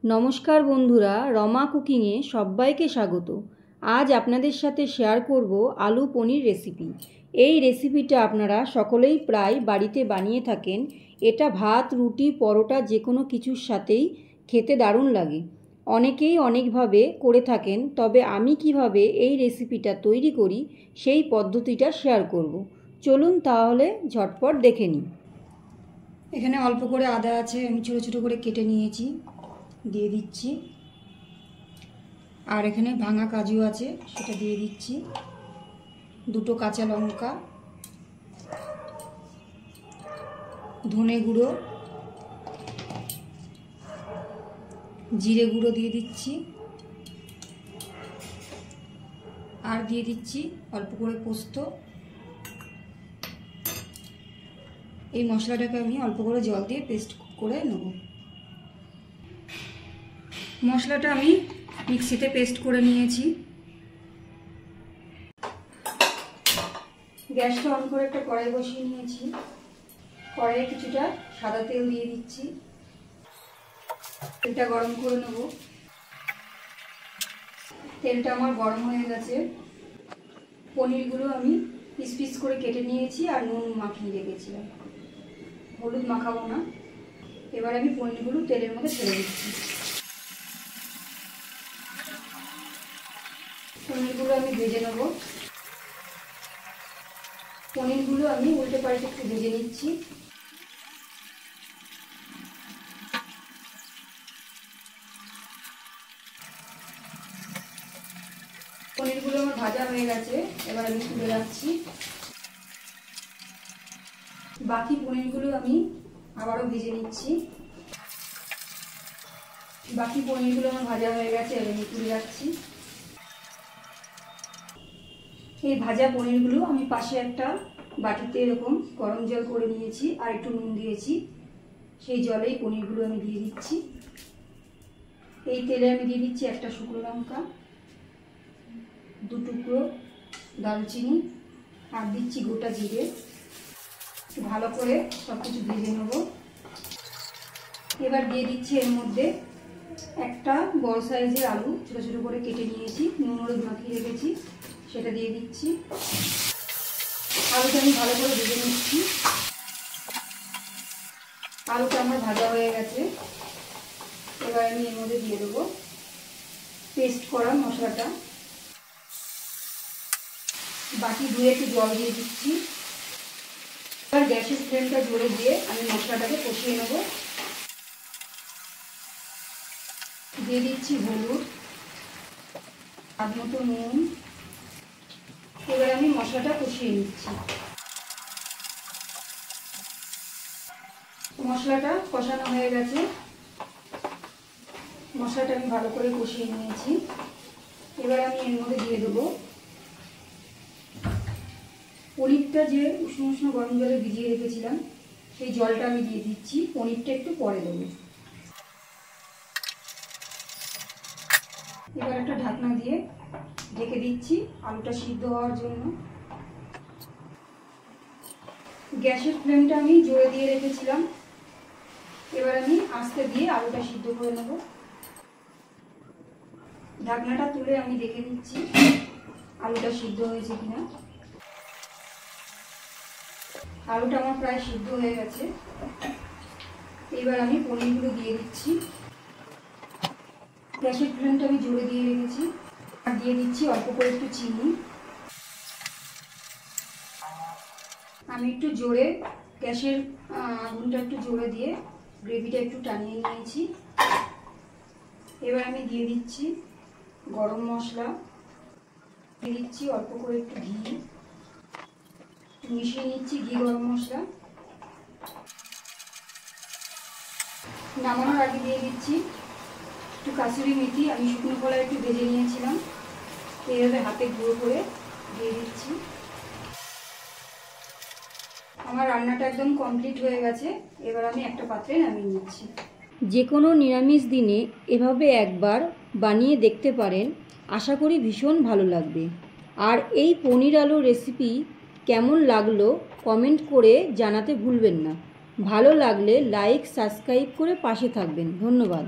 নমস্কার বন্ধুরা, রমা কুকিংয়ে সবাইকে স্বাগত। আজ আপনাদের সাথে শেয়ার করব আলু পনির রেসিপি। এই রেসিপিটা আপনারা সকলেই প্রায় বাড়িতে বানিয়ে থাকেন। এটা ভাত, রুটি, পরোটা যে কোনো কিছুর সাথেই খেতে দারুণ লাগে। অনেকেই অনেকভাবে করে থাকেন, তবে আমি কিভাবে এই রেসিপিটা তৈরি করি সেই পদ্ধতিটা শেয়ার করব। চলুন তাহলে ঝটপট দেখে নিই। এখানে অল্প করে আদা আছে, আমি ছোটো ছোটো করে কেটে নিয়েছি, দিয়ে দিচ্ছি। আর এখানে ভাঙা কাজু আছে, সেটা দিয়ে দিচ্ছি। দুটো কাঁচা লঙ্কা, ধনে গুঁড়ো, জিরে গুঁড়ো দিয়ে দিচ্ছি। আর দিয়ে দিচ্ছি অল্প করে পোস্ত। এই মশলাটাকে আমি অল্প করে জল দিয়ে পেস্ট করে নেব। মশলাটা আমি মিক্সিতে পেস্ট করে নিয়েছি। গ্যাসটা অন করে একটা কড়াই বসিয়ে নিয়েছি। কড়াইয়ে কিছুটা সাদা তেল দিয়ে দিচ্ছি। তেলটা গরম করে নেব। তেলটা আমার গরম হয়ে গেছে। পনিরগুলো আমি পিস পিস করে কেটে নিয়েছি আর নুন মাখিয়ে রেখেছিলাম। হলুদ মাখাবো না। এবার আমি পনিরগুলো তেলের মধ্যে ছেড়ে দিচ্ছি। পনিরগুলো আমি ভেজে নেব। পনিরগুলো আমি উল্টে পাল্টে একটু ভেজে নিচ্ছি। পনিরগুলো আমার ভাজা হয়ে গেছে, এবার আমি তুলে রাখছি। বাকি পনিরগুলো আমি আবারও ভেজে নিচ্ছি। বাকি পনিরগুলো আমার ভাজা হয়ে গেছে, এবার আমি তুলে রাখছি। এই ভাজা পনিরগুলো আমি পাশে একটা বাটিতে এরকম গরম জল করে নিয়েছি আর একটু নুন দিয়েছি। সেই জলেই পনিরগুলো আমি দিয়ে দিচ্ছি। এই তেলে আমি দিয়ে দিচ্ছি একটা শুকনো লঙ্কা, দু টুকরো দারুচিনি, আর দিচ্ছি গোটা জিরে। ভালো করে সব কিছু ভেজে নেব। এবার দিয়ে দিচ্ছি এর মধ্যে একটা বড় সাইজের আলু ছোটো ছোটো করে কেটে নিয়েছি, নুন হলুদ মাখিয়ে রেখেছি, সেটা দিয়ে দিচ্ছি। আলুটা আমি ভালো করে ভেজে নিচ্ছি। আলুটা আমার ভাজা হয়ে গেছে। এবার আমি এর মধ্যে দিয়ে দেবো পেস্ট করা মশলাটা। বাকি ধুয়ে একটু জল দিয়ে দিচ্ছি। এবার গ্যাসের ফ্লেমটা জোরে দিয়ে আমি মশলাটাকে কষিয়ে নেব। দিয়ে দিচ্ছি হলুদ, স্বাদ মতো নুন। এবার আমি মশলাটা কষিয়ে নিচ্ছি। মশলাটা কষানো হয়ে গেছে। মশলাটা আমি ভালো করে কষিয়ে নিয়েছি। এবার আমি এর মধ্যে দিয়ে দেবো পনিরটা, যে উষ্ণ উষ্ণ গরম জলে ভিজিয়ে রেখেছিলাম, সেই জলটা আমি দিয়ে দিচ্ছি। পনিরটা একটু পরে দেবো। এবার একটা ঢাকনা দিয়ে ঢেকে দিচ্ছি আলুটা সিদ্ধ হওয়ার জন্য। গ্যাসের ফ্লেমটা আমি জোরে দিয়ে রেখেছিলাম। এবার আমি আস্তে দিয়ে আলুটা সিদ্ধ করে নেব। ঢাকনাটা তুলে আমি দেখে নিচ্ছি আলুটা সিদ্ধ হয়েছে কিনা। আলুটা আমার প্রায় সিদ্ধ হয়ে গেছে। এবার আমি পনিরগুলো দিয়ে দিচ্ছি। গ্যাসের ফ্লেমটা আমি জোরে দিয়ে রেখেছি। আর দিয়ে দিচ্ছি অল্প করে একটু চিনি। আমি একটু জোরে গ্যাসের আগুনটা একটু জোরে দিয়ে গ্রেভিটা একটু টানিয়ে নিয়েছি। এবার আমি দিয়ে দিচ্ছি গরম মশলা, দিয়ে দিচ্ছি অল্প করে একটু ঘি, মিশিয়ে নিচ্ছি ঘি গরম মশলা। নামানোর আগে দিয়ে দিচ্ছি একটু কাসুরি মেথি। আমি শুকনো কলায় একটু ভেজে নিয়েছিলাম, এইভাবে হাতে গুঁড়ো করে দিয়ে দিচ্ছি। আমার রান্নাটা একদম কমপ্লিট হয়ে গেছে। এবার আমি একটা পাত্রে নামিয়ে নিচ্ছি। যে কোনো নিরামিষ দিনে এভাবে একবার বানিয়ে দেখতে পারেন, আশা করি ভীষণ ভালো লাগবে। আর এই পনির আলু রেসিপি কেমন লাগলো কমেন্ট করে জানাতে ভুলবেন না। ভালো লাগলে লাইক সাবস্ক্রাইব করে পাশে থাকবেন। ধন্যবাদ।